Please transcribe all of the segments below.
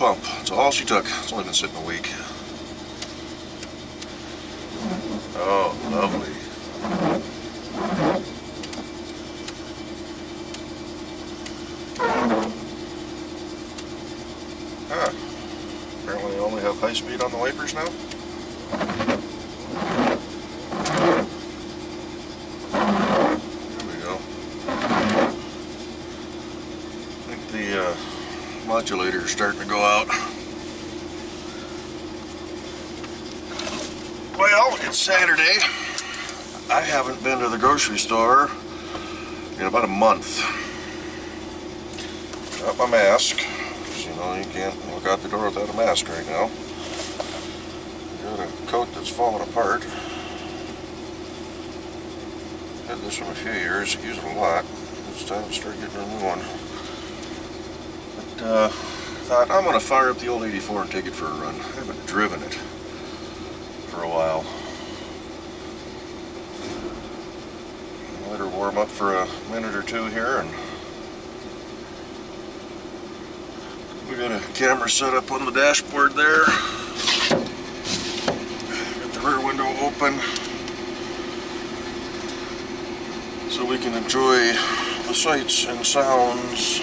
pump. That's all she took. It's only been sitting a week. Oh, lovely. Huh. Apparently you only have high speed on the wipers now. There we go. I think the modulator is starting to go out. Well, it's Saturday. I haven't been to the grocery store in about a month. Got my mask, because you know you can't walk out the door without a mask right now. Got a coat that's falling apart. Had this from a few years, use it a lot. It's time to start getting a new one. But thought I'm going to fire up the old 84 and take it for a run. I haven't driven it for a while. Let her warm up for a minute or two here, and we got a camera set up on the dashboard there. Got the rear window open so we can enjoy the sights and sounds.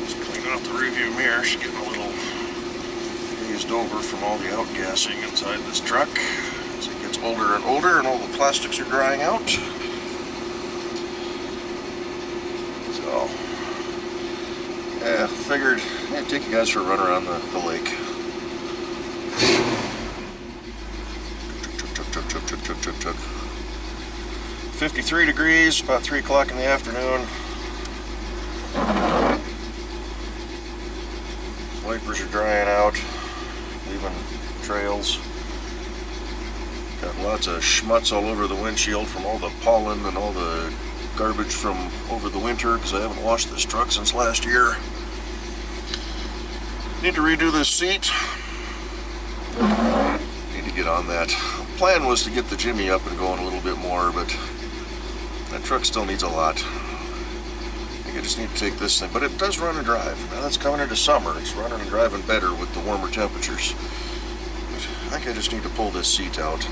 Just cleaning up the rearview mirror. She's getting a little dazed over from all the outgassing inside this truck as it gets older and older and all the plastics are drying out. So, yeah, figured I'd take you guys for a run around the lake. Chug. 53 degrees, about 3 o'clock in the afternoon. Wipers are drying out, leaving trails. Got lots of schmutz all over the windshield from all the pollen and all the garbage from over the winter because I haven't washed this truck since last year. Need to redo this seat. Need to get on that. Plan was to get the Jimmy up and going a little bit more, but that truck still needs a lot. I think I just need to take this thing, but it does run and drive. Now that's coming into summer. It's running and driving better with the warmer temperatures. But I think I just need to pull this seat out.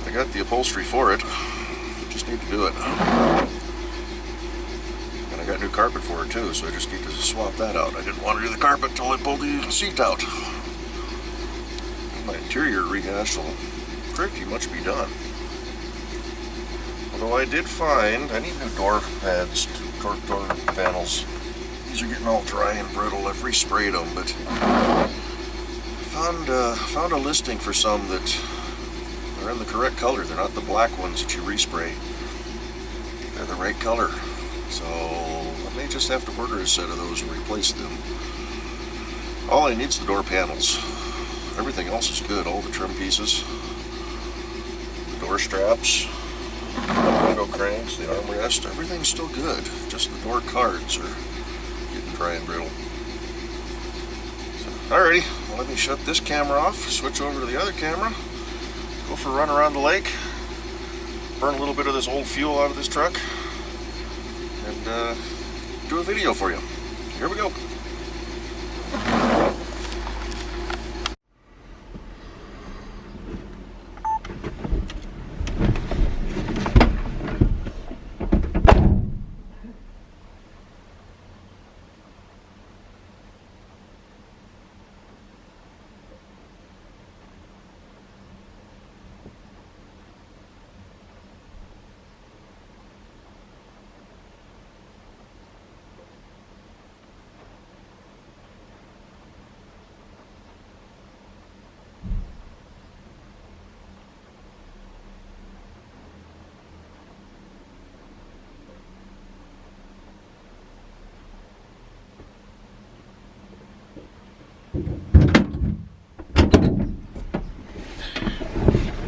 I got the upholstery for it. I just need to do it. And I got new carpet for it too, so I just need to swap that out. I didn't want to do the carpet until I pulled the seat out. My interior rehash will pretty much be done. Although I did find I need new door pads, door panels. These are getting all dry and brittle. I've resprayed them, but found a listing for some that are in the correct color. They're not the black ones that you respray. They're the right color. So I may just have to order a set of those and replace them. All I need is the door panels. Everything else is good. All the trim pieces, the door straps, the window cranks, the armrest, everything's still good. Just the door cards are getting dry and brittle. So, alrighty, well, let me shut this camera off, switch over to the other camera, go for a run around the lake, burn a little bit of this old fuel out of this truck, and do a video for you. Here we go.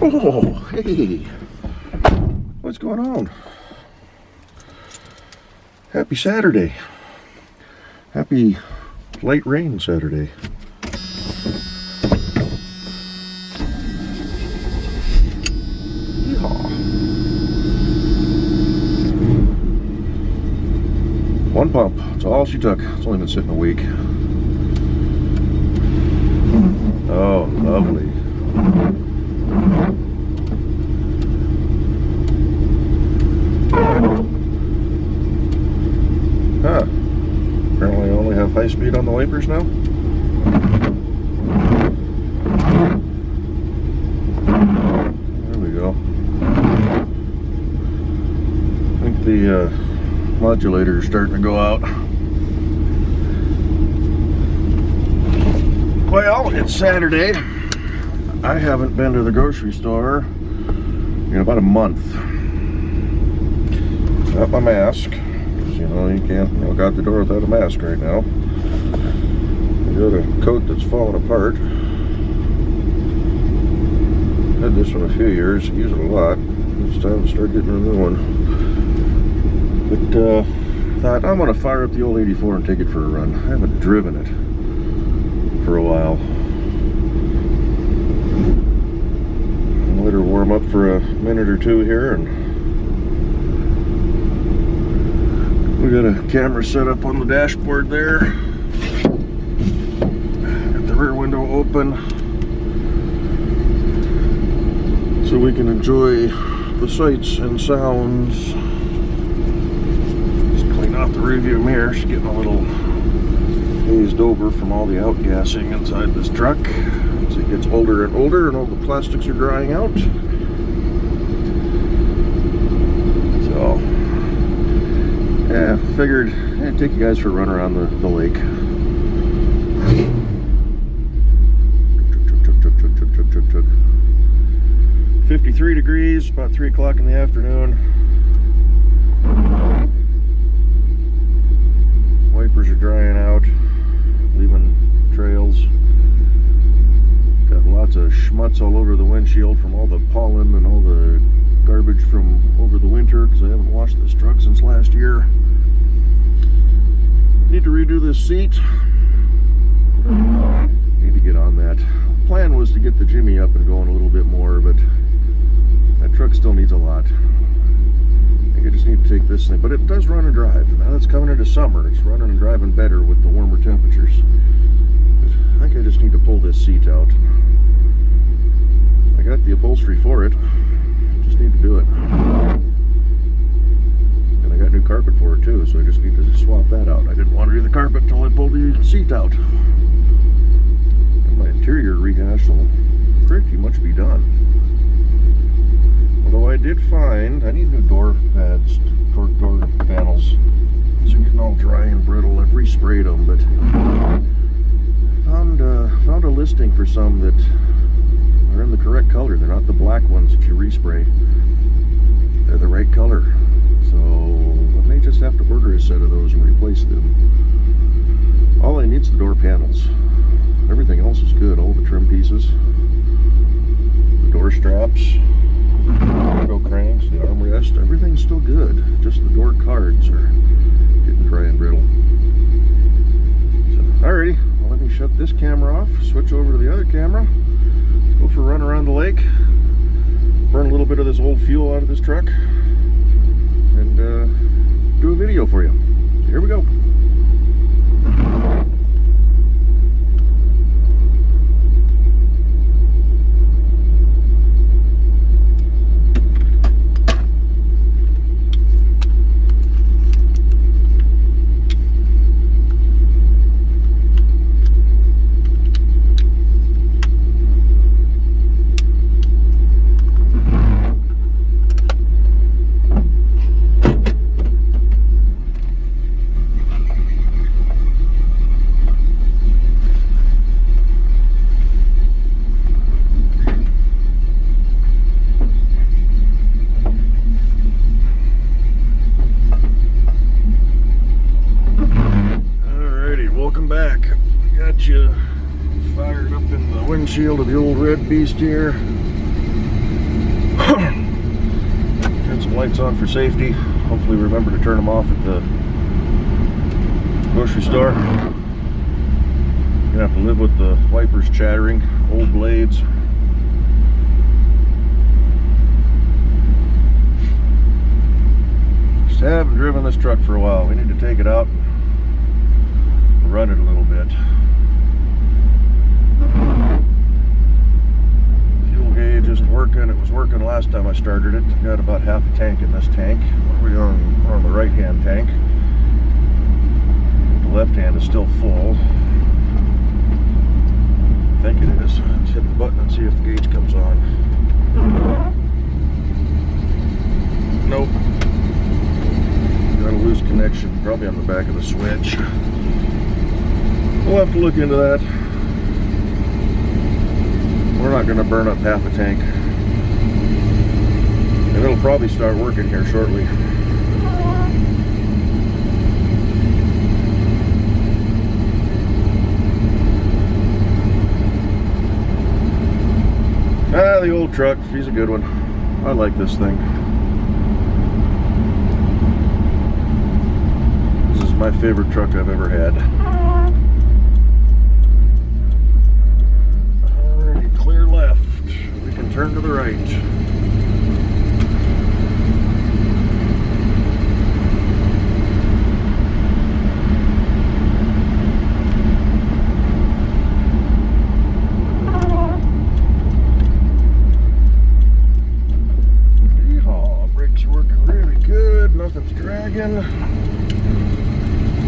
Oh, hey, what's going on? Happy Saturday. Happy light rain Saturday. Yeehaw. One pump, that's all she took. It's only been sitting a week. Oh, lovely. Huh. Apparently I only have high speed on the wipers now. There we go. I think the modulator is starting to go out. Well, it's Saturday. I haven't been to the grocery store in about a month. Got my mask, because you know you can't walk out the door without a mask right now. I got a coat that's falling apart. Had this one a few years, use it a lot. It's time to start getting a new one. But thought I'm gonna fire up the old 84 and take it for a run. I haven't driven it for a while. I'll let her warm up for a minute or two here, and we got a camera set up on the dashboard there. Got the rear window open so we can enjoy the sights and sounds. Just clean off the rearview mirror. She's getting a little hazed over from all the outgassing inside this truck as it gets older and older and all the plastics are drying out. So yeah, figured I'd take you guys for a run around the lake. 53 degrees, about 3 o'clock in the afternoon. Wipers are drying out, leaving trails. Got lots of schmutz all over the windshield from all the pollen and all the garbage from over the winter, because I haven't washed this truck since last year. Need to redo this seat. Need to get on that. Plan was to get the Jimmy up and going a little bit more, but that truck still needs a lot. I think I just need to take this thing, but it does run and drive. Now that's coming into summer, it's running and driving better with the warmer temperatures. I think I just need to pull this seat out. I got the upholstery for it, just need to do it. And I got new carpet for it too, so I just need to swap that out. I didn't want to do the carpet until I pulled the seat out. And my interior rehash will pretty much be done. Although I did find I need new door pads, door panels. These are getting all dry and brittle. I've resprayed them, but found a listing for some that are in the correct color. They're not the black ones that you respray. They're the right color. So I may just have to order a set of those and replace them. All I need is the door panels. Everything else is good. All the trim pieces, the door straps, cargo cranks, the armrest, everything's still good. Just the door cards are getting dry and brittle. So, alrighty, well, let me shut this camera off, switch over to the other camera, go for a run around the lake, burn a little bit of this old fuel out of this truck, and do a video for you. Here we go. Fired up in the windshield of the old red beast here. Turn some lights on for safety. Hopefully remember to turn them off at the grocery store. Gonna have to live with the wipers chattering, old blades. Just I haven't driven this truck for a while. We need to take it out and run it a little bit. Fuel gauge isn't working. It was working last time I started it. Got about half a tank in this tank. We're on the right hand tank. The left hand is still full. I think it is. Let's hit the button and see if the gauge comes on. Nope. Got a loose connection, probably on the back of the switch. We'll have to look into that. We're not going to burn up half a tank. And it'll probably start working here shortly. Ah, the old truck. She's a good one. I like this thing. This is my favorite truck I've ever had. Alright, clear left. We can turn to the right. Nothing's dragging.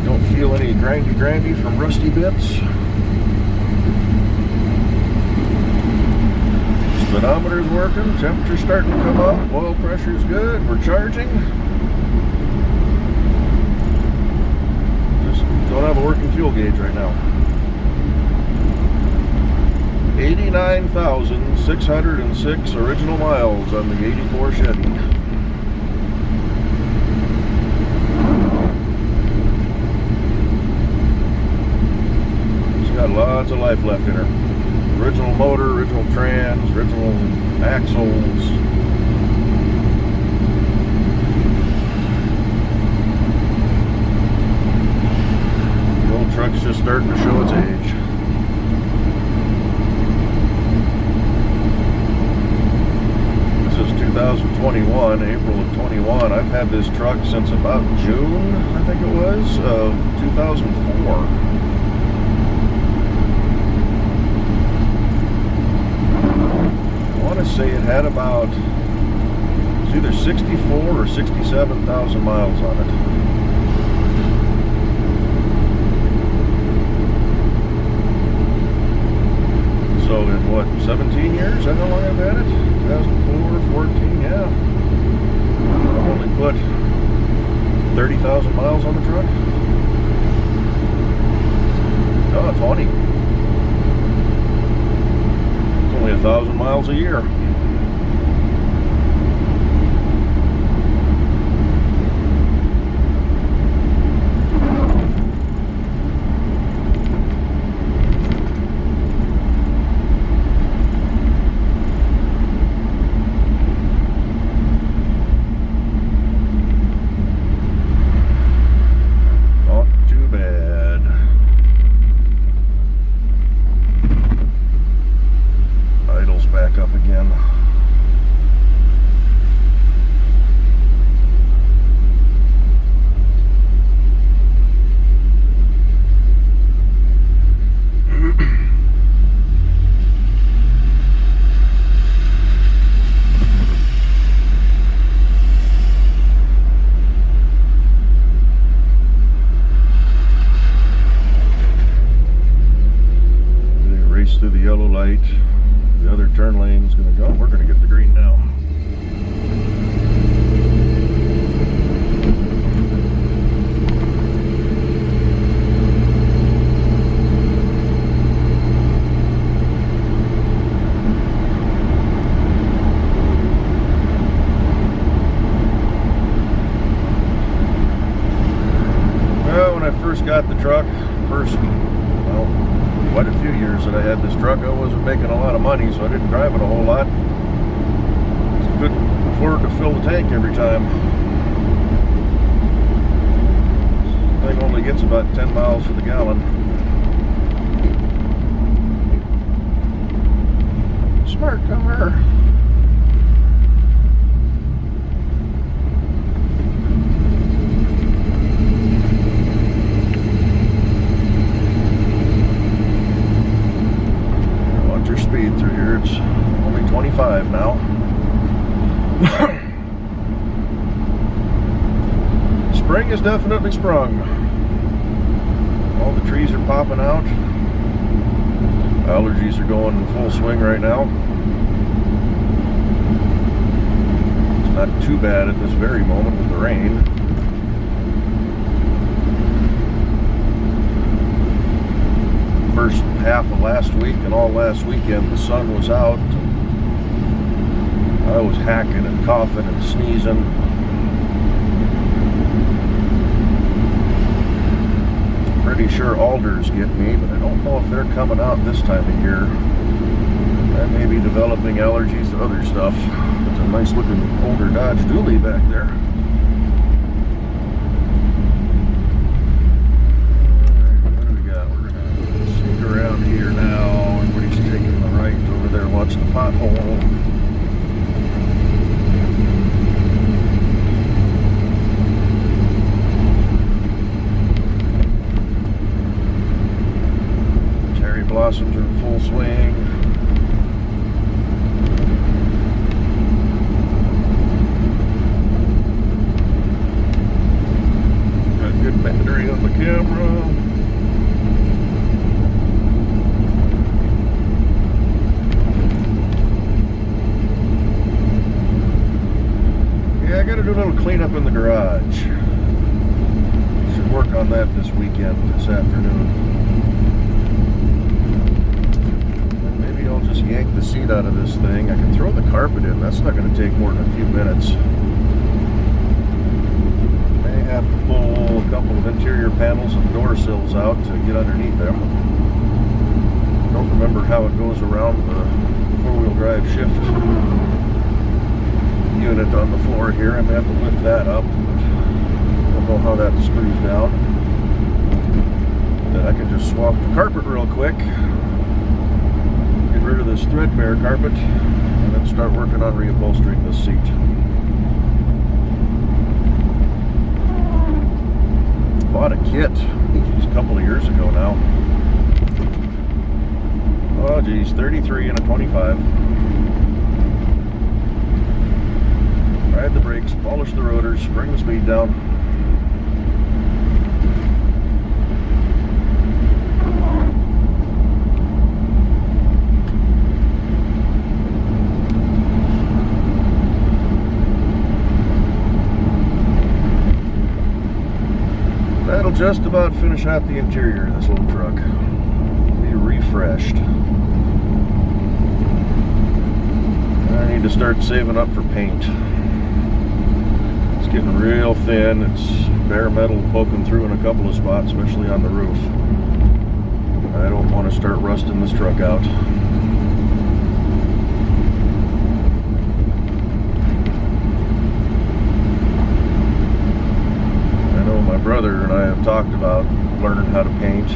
Don't feel any grindy from rusty bits. Speedometer's working, temperature's starting to come up, oil pressure's good, we're charging. Just don't have a working fuel gauge right now. 89,606 original miles on the 84 Chevy. Got lots of life left in her. Original motor, original trans, original axles. The old truck's just starting to show its age. This is 2021, April of 21. I've had this truck since about June, I think it was, of 2004. I want to say it had about, it's either 64 or 67,000 miles on it. So in what, 17 years? Is that how long I've had it? 2004, 14, yeah. I've only put 30,000 miles on the truck. Oh, 20. Only 1,000 miles a year. Not too bad. Idle's back up again. Race through the yellow light. The other turn lane's going to go. We're going to get the green now. Well, when I first got the truck, quite a few years that I had this truck, I wasn't making a lot of money, so I didn't drive it a whole lot. I couldn't afford to fill the tank every time. This thing only gets about 10 miles to the gallon. Smart comer. Spring is definitely sprung. All the trees are popping out. Allergies are going in full swing right now. It's not too bad at this very moment with the rain. First half of last week and all last weekend, the sun was out. I was hacking and coughing and sneezing. Pretty sure alders get me, but I don't know if they're coming out this time of year. I may be developing allergies to other stuff. It's a nice looking older Dodge Dually back there. Alright, what do we got? We're gonna sneak around here now. Everybody's taking the right over there, watch the pothole. Blossoms are in full swing. Got good battery on the camera. Yeah, I gotta do a little cleanup in the garage. Should work on that this weekend, this afternoon. Just yank the seat out of this thing. I can throw the carpet in. That's not going to take more than a few minutes. May have to pull a couple of interior panels and door sills out to get underneath them. Don't remember how it goes around the four-wheel drive shift unit on the floor here. I may have to lift that up. Don't know how that screws down. Then I can just swap the carpet real quick. Get rid of this threadbare carpet and then start working on reupholstering this seat. Bought a kit, geez, a couple of years ago now. Oh geez, 33 and a 25. Ride the brakes, polish the rotors, bring the speed down. That'll just about finish out the interior of this little truck. Be refreshed. I need to start saving up for paint. It's getting real thin. It's bare metal poking through in a couple of spots, especially on the roof. I don't want to start rusting this truck out. My brother and I have talked about learning how to paint.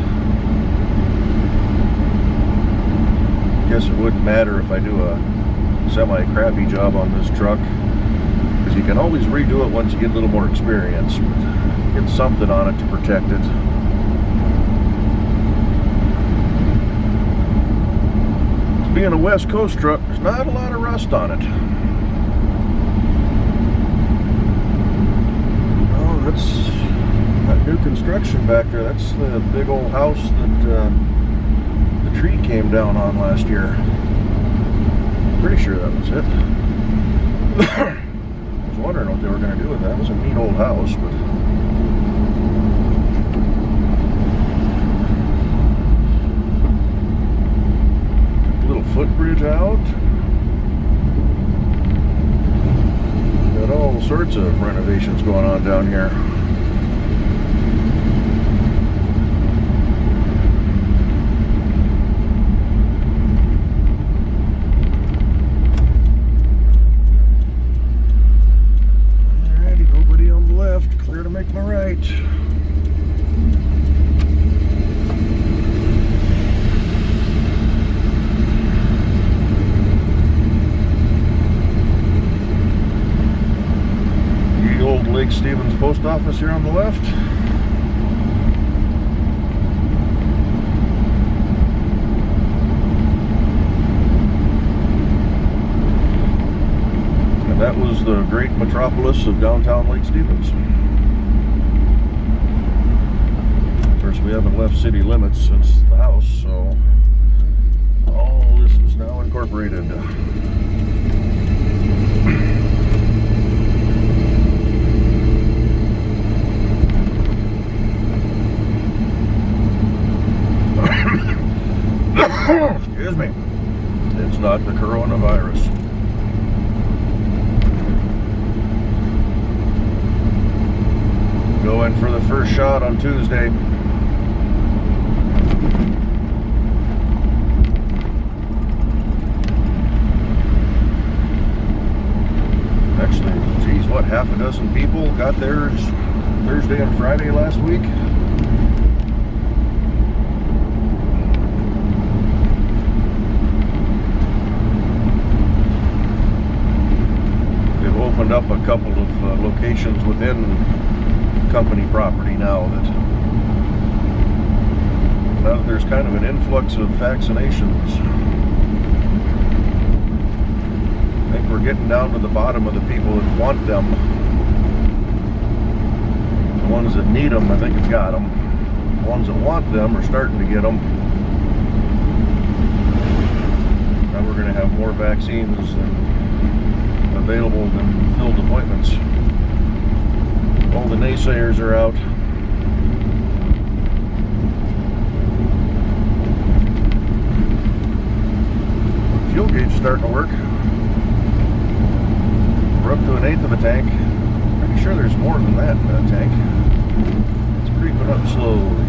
Guess it wouldn't matter if I do a semi-crappy job on this truck, because you can always redo it once you get a little more experience. Get something on it to protect it. Being a West Coast truck, there's not a lot of rust on it. Oh, that's new construction back there. That's the big old house that the tree came down on last year. Pretty sure that was it. I was wondering what they were going to do with that. It was a neat old house, but took the little footbridge out. Got all sorts of renovations going on down here. Clear to make my right. The old Lake Stevens post office here on the left. And that was the great metropolis of downtown Lake Stevens. we haven't left city limits since the house, so all this is now incorporated. Excuse me. It's not the coronavirus. Going for the first shot on Tuesday. Actually, geez, what, half a dozen people got theirs Thursday and Friday last week? They've opened up a couple of locations within company property now that there's kind of an influx of vaccinations. I think we're getting down to the bottom of the people that want them. The ones that need them, I think, have got them. The ones that want them are starting to get them. Now we're going to have more vaccines available than filled appointments. All the naysayers are out. Fuel gauge starting to work. We're up to 1/8 of a tank. Pretty sure there's more than that in that tank. It's creeping up slowly.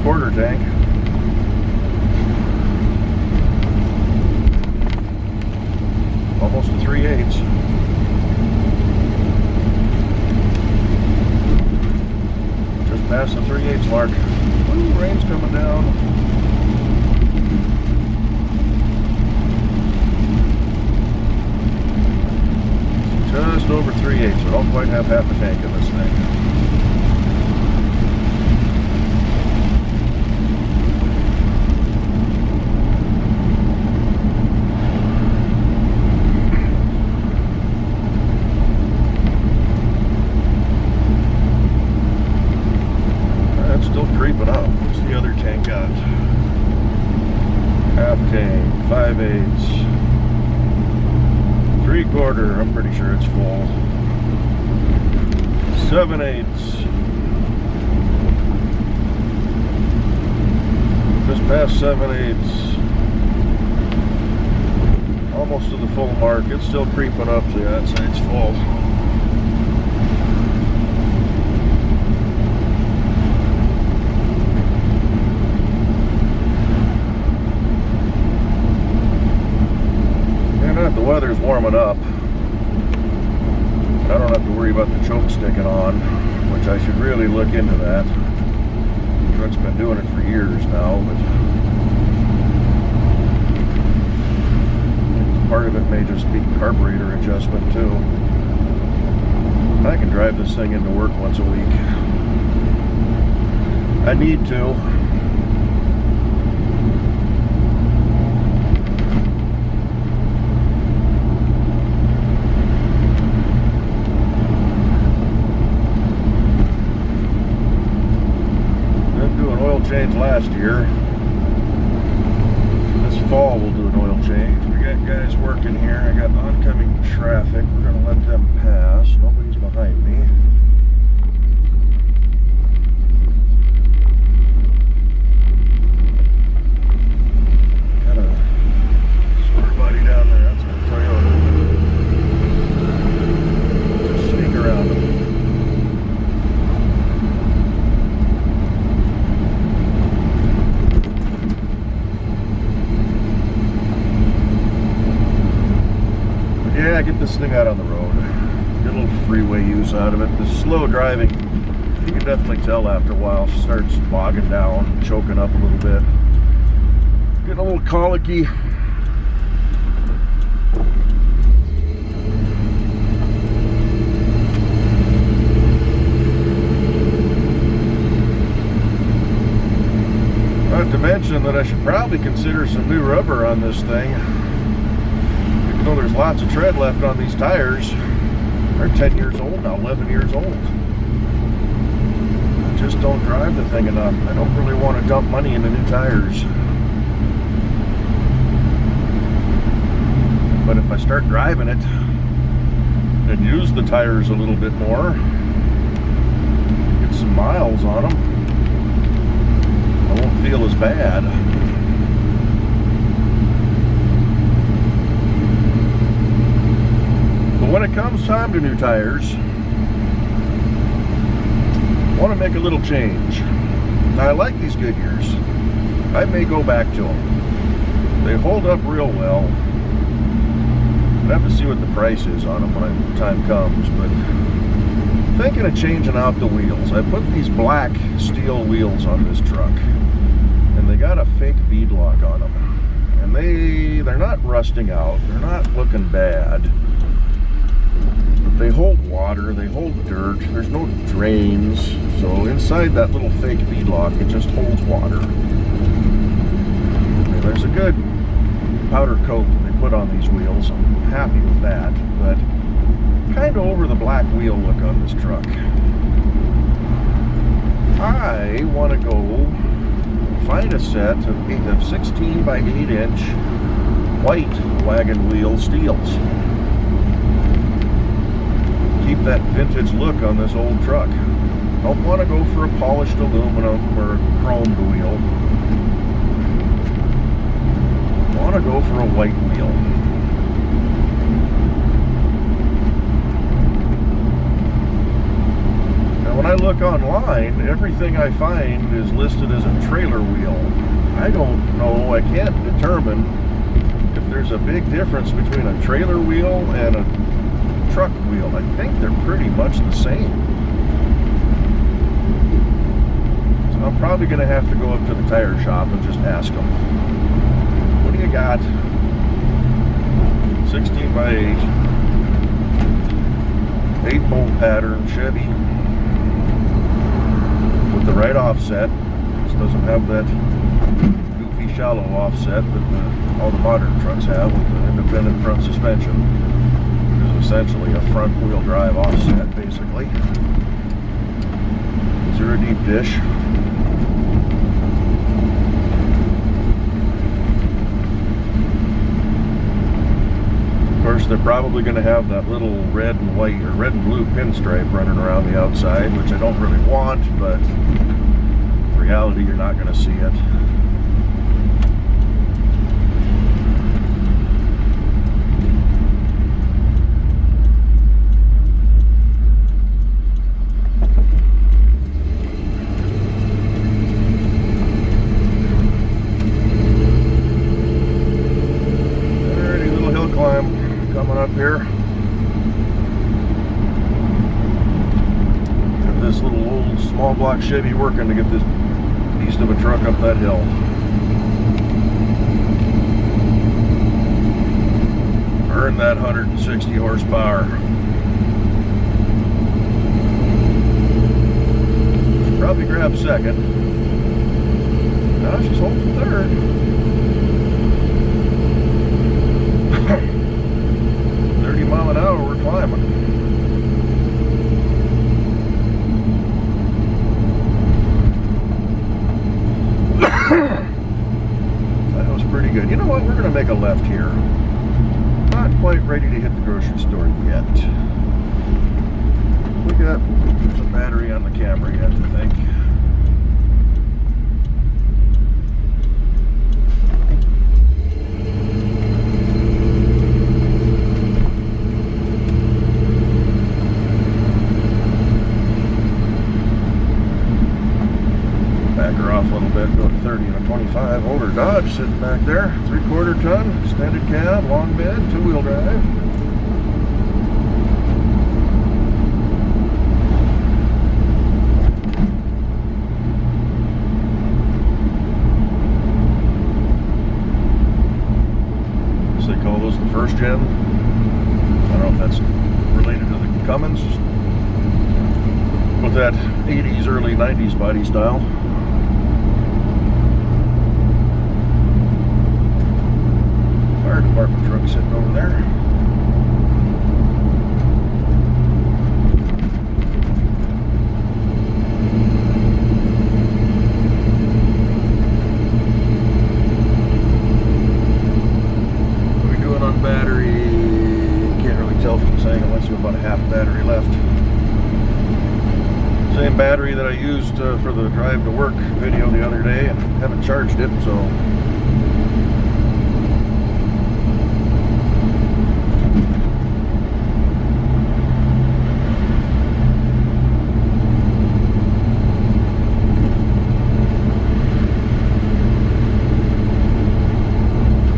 Quarter tank. Almost to 3/8. Just past the 3/8 mark. Ooh, rain's coming down. Just over 3/8, so I don't quite have half a tank in this thing. Creeping up. What's the other tank got? Half tank, 5/8, 3/4. I'm pretty sure it's full. 7/8. Just past 7/8. Almost to the full mark. It's still creeping up. So yeah, I'd say it's full. The weather's warming up. I don't have to worry about the choke sticking on, which I should really look into that. The truck's been doing it for years now, but part of it may just be carburetor adjustment too. I can drive this thing into work once a week. I need to. Change last year. This fall we'll do an oil change. We got guys working here. I got oncoming traffic. We're going to let them pass. Nobody's behind me. Got a square body down there. That's a Toyota. Just sneak around them. Yeah, get this thing out on the road. Get a little freeway use out of it. The slow driving, you can definitely tell after a while, she starts bogging down, choking up a little bit. Getting a little colicky. Not to mention that I should probably consider some new rubber on this thing. Even though there's lots of tread left on these tires. They're 10 years old now, 11 years old. I just don't drive the thing enough. I don't really want to dump money into new tires. But if I start driving it and use the tires a little bit more, get some miles on them, I won't feel as bad. But when it comes time to new tires, I want to make a little change. Now, I like these Goodyears. I may go back to them. They hold up real well. I'll have to see what the price is on them when the time comes, but I'm thinking of changing out the wheels. I put these black steel wheels on this truck, and they got a fake beadlock on them. And they're not rusting out, they're not looking bad. But they hold water, they hold dirt, there's no drains, so inside that little fake beadlock, it just holds water. And there's a good powder coat they put on these wheels. I'm happy with that, but kind of over the black wheel look on this truck. I want to go find a set of 16 by 8 inch white wagon wheel steels. Keep that vintage look on this old truck. Don't want to go for a polished aluminum or a chromed wheel. Want to go for a white wheel. Now when I look online, everything I find is listed as a trailer wheel. I don't know, I can't determine if there's a big difference between a trailer wheel and a truck wheel. I think they're pretty much the same. So I'm probably going to have to go up to the tire shop and just ask them. What do you got? 16 by 8 bolt pattern Chevy with the right offset. This doesn't have that goofy shallow offset that all the modern trucks have with the independent front suspension. Which is essentially a front wheel drive offset basically. These are a deep dish. Of course, they're probably going to have that little red and white or red and blue pinstripe running around the outside, which I don't really want, but in reality, you're not going to see it. Coming up here. Got this little old small block Chevy working to get this beast of a truck up that hill. Earn that 160 horsepower. Should probably grab second. Now she's holding third. 30 mile an hour, we're climbing. That was pretty good. You know what? We're going to make a left here. Not quite ready to hit the grocery store yet. We got some battery on the camera yet, I think. Off a little bit, go to 30 and a 25. Older Dodge sitting back there, 3/4 ton, extended cab, long bed, 2-wheel drive. So they call those the first gen. I don't know if that's related to the Cummins with that 80s, early 90s body style. used for the drive to work video the other day and haven't charged it, so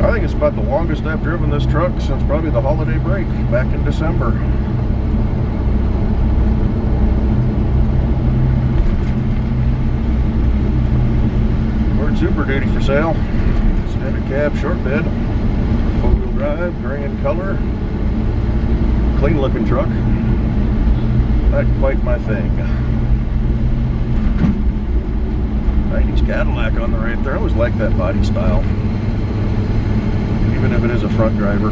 I think it's about the longest I've driven this truck since probably the holiday break back in December. Ford Super Duty for sale. Standard cab, short bed, 4-wheel drive, gray in color. Clean looking truck. Not quite my thing. 90s Cadillac on the right there. I always like that body style, even if it is a front driver.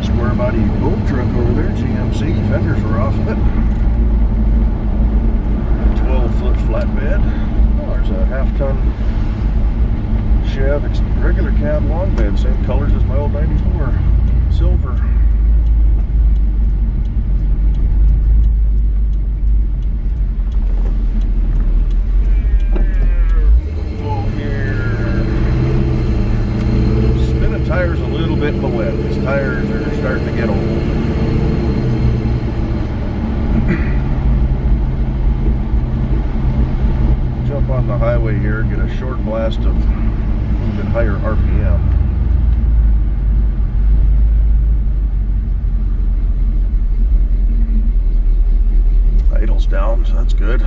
Square body boat truck over there, GMC. Fenders were off of it. 12-foot flatbed. Oh, there's a half-ton Chevy regular cab long bed, same colors as my old 94. Silver. Tires a little bit in the wet. These tires are starting to get old. Jump on the highway here and get a short blast of a little bit higher RPM. Idle's down, so that's good.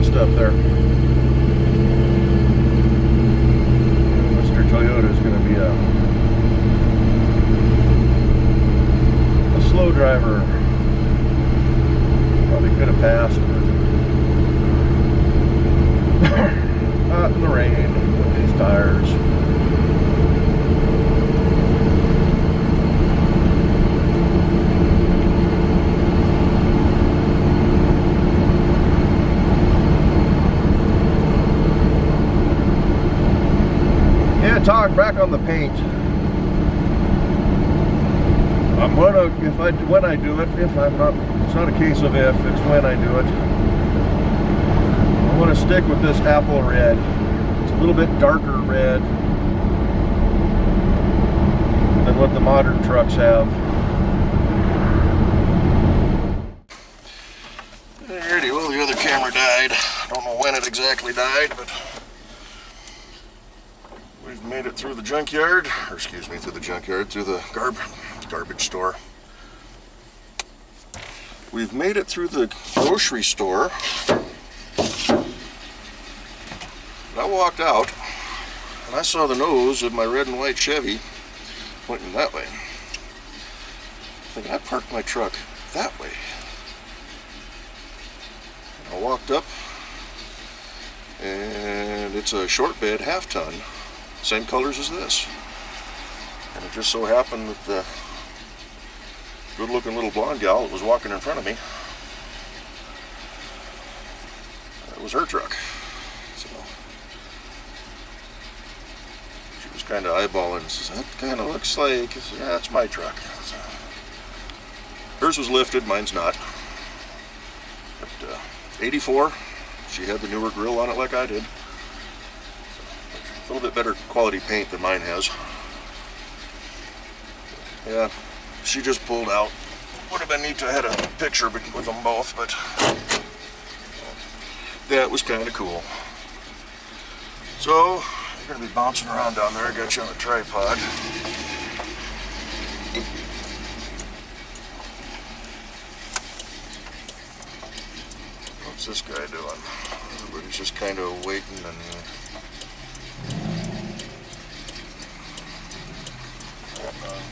Up there. Mr. Toyota is going to be a slow driver. Probably could have passed, but out in the rain with these tires. Talk back on the paint. I'm gonna, when I do it, if I'm not, it's not a case of if, it's when I do it. I want to stick with this apple red. It's a little bit darker red than what the modern trucks have. Alrighty, well, the other camera died. I don't know when it exactly died, but we've made it through the junkyard, or excuse me, through the garbage store. We've made it through the grocery store. I walked out and I saw the nose of my red and white Chevy pointing that way. I think I parked my truck that way. I walked up and it's a short bed half-ton. Same colors as this. And it just so happened that the good looking little blonde gal that was walking in front of me, it was her truck. So she was kind of eyeballing and says, that kind of looks like, yeah, it's my truck. So, hers was lifted, mine's not. But 84, she had the newer grill on it like I did. A little bit better quality paint than mine has. Yeah, she just pulled out. Would have been neat to have had a picture with them both, but yeah, it was kind of cool. So, you're going to be bouncing around down there. I got you on a tripod. What's this guy doing? Everybody's just kind of waiting and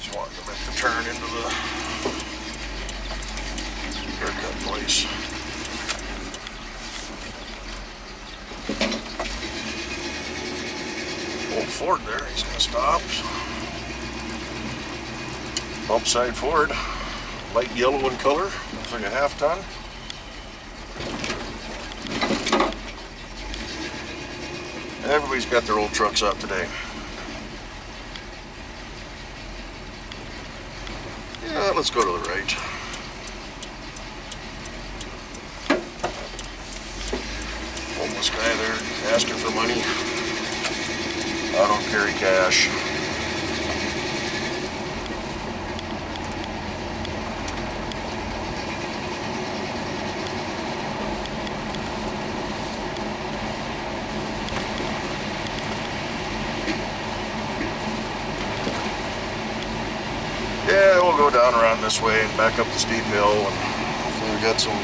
he's wanting to make the turn into the haircut place. old Ford there. He's going to stop. Bump side Ford. Light yellow in color. Looks like a half ton. Everybody's got their old trucks out today. Yeah, let's go to the right. Homeless guy there asking for money. I don't carry cash. Yeah, we'll go down around this way and back up the steep hill, and hopefully we got some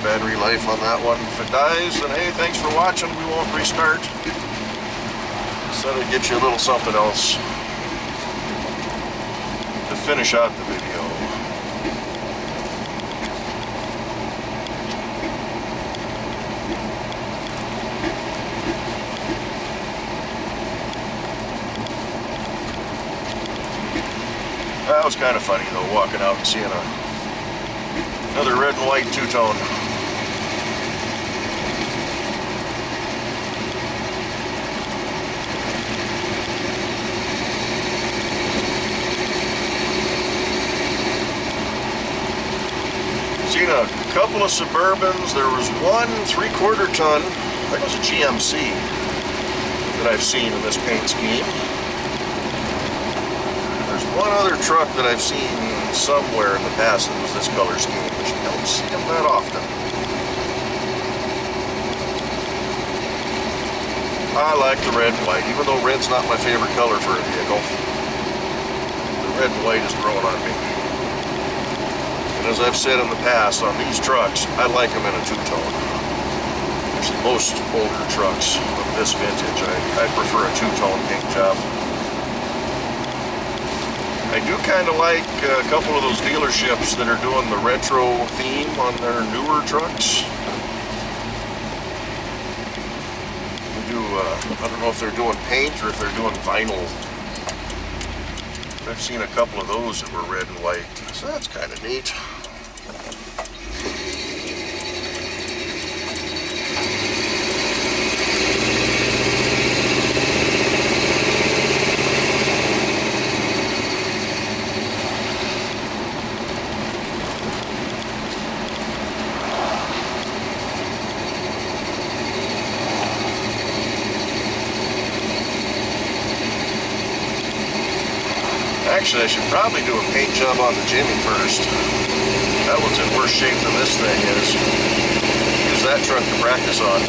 battery life on that one. If it dies, then hey, thanks for watching. We won't restart. Instead of get you a little something else to finish out the video. That was kind of funny though, walking out and seeing another red and white two-tone. Seen a couple of Suburbans. There was one 3/4 ton, I think it was a GMC, that I've seen in this paint scheme. There's one other truck that I've seen somewhere in the past that was this color scheme, but you don't see them that often. I like the red and white, even though red's not my favorite color for a vehicle. The red and white is growing on me. And as I've said in the past, on these trucks, I like them in a two-tone. Actually, most older trucks of this vintage, I prefer a two-tone paint job. I do kind of like a couple of those dealerships that are doing the retro theme on their newer trucks. They do, I don't know if they're doing paint or if they're doing vinyl. I've seen a couple of those that were red and white, so that's kind of neat. Actually, I should probably do a paint job on the Jimmy first. That one's in worse shape than this thing is. Use that truck to practice on.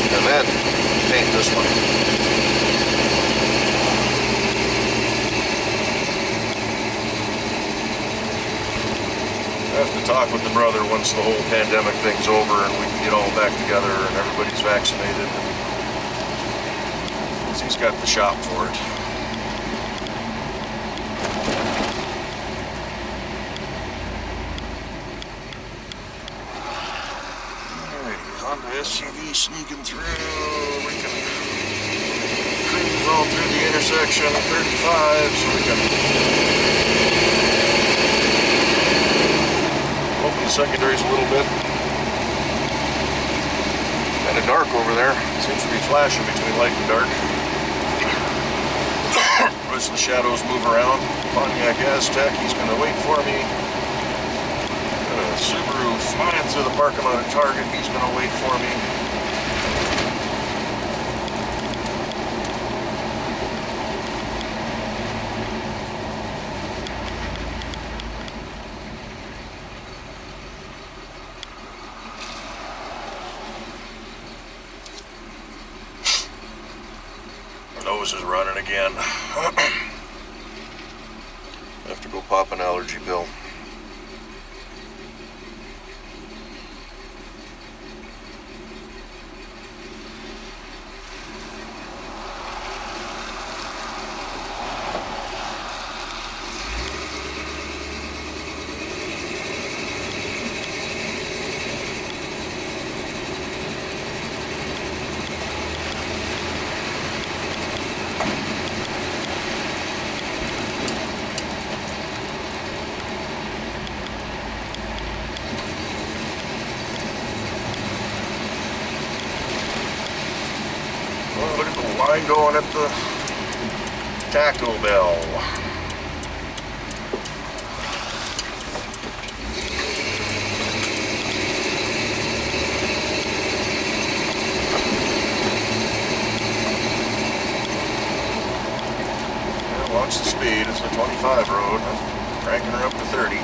And then paint this one. I have to talk with the brother once the whole pandemic thing's over and we can get all back together and everybody's vaccinated. He's got the shop for it. Alrighty, Honda SUV sneaking through. We can cruise all through the intersection at 35 so we can open the secondaries a little bit. Kind of dark over there. Seems to be flashing between light and dark. As the shadows move around, Pontiac Aztec, he's going to wait for me. Got a Subaru flying through the parking lot at Target, he's going to wait for me. Nose is running again. Have to go pop an allergy pill. Oh, look at the line going at the Taco Bell. Yeah, watch the speed. It's a 25 road. I'm cranking her up to 30.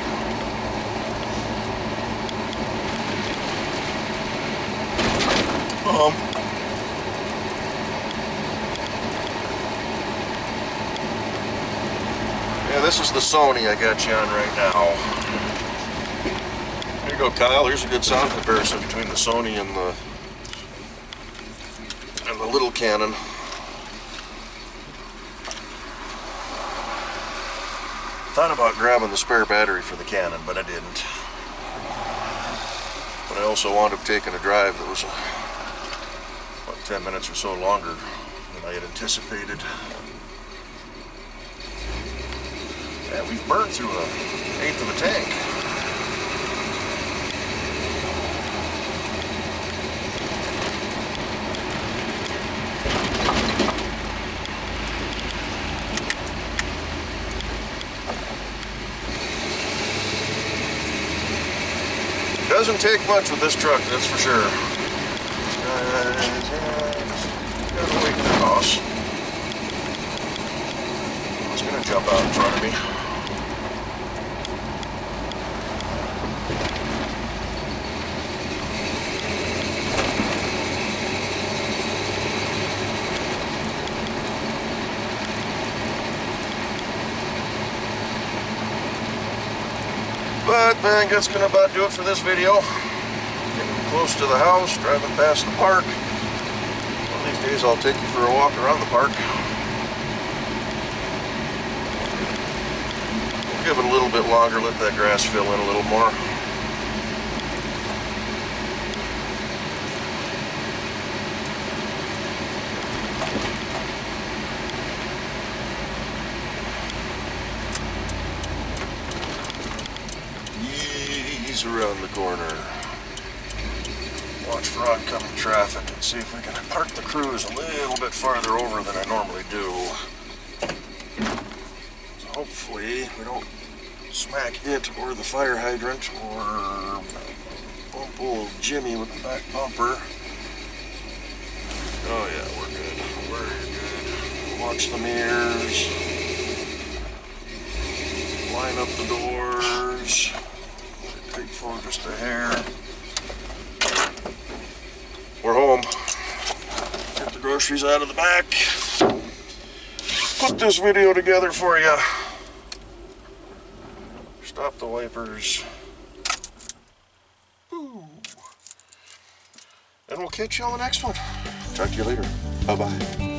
Yeah, this is the Sony I got you on right now. There you go, Kyle. Here's a good sound comparison between the Sony and the little Canon. Thought about grabbing the spare battery for the Canon, but I didn't. But I also wound up taking a drive that was about 10 minutes or so longer than I had anticipated. Yeah, we've burned through an eighth of a tank. Doesn't take much with this truck, that's for sure. Gotta wait for the house. It's gonna jump out in front of me. But I think that's gonna about do it for this video. Getting close to the house, driving past the park. One of these days I'll take you for a walk around the park. We'll give it a little bit longer, let that grass fill in a little more. Around the corner. Watch for oncoming traffic and see if we can park the cruise a little bit farther over than I normally do. So hopefully we don't smack it or the fire hydrant or bump old Jimmy with the back bumper. Oh yeah, we're good. We're good. Watch the mirrors. Line up the doors. Creep forward just a hair. We're home. Get the groceries out of the back. Put this video together for you. Stop the wipers. Ooh. And we'll catch you on the next one. Talk to you later. Bye-bye.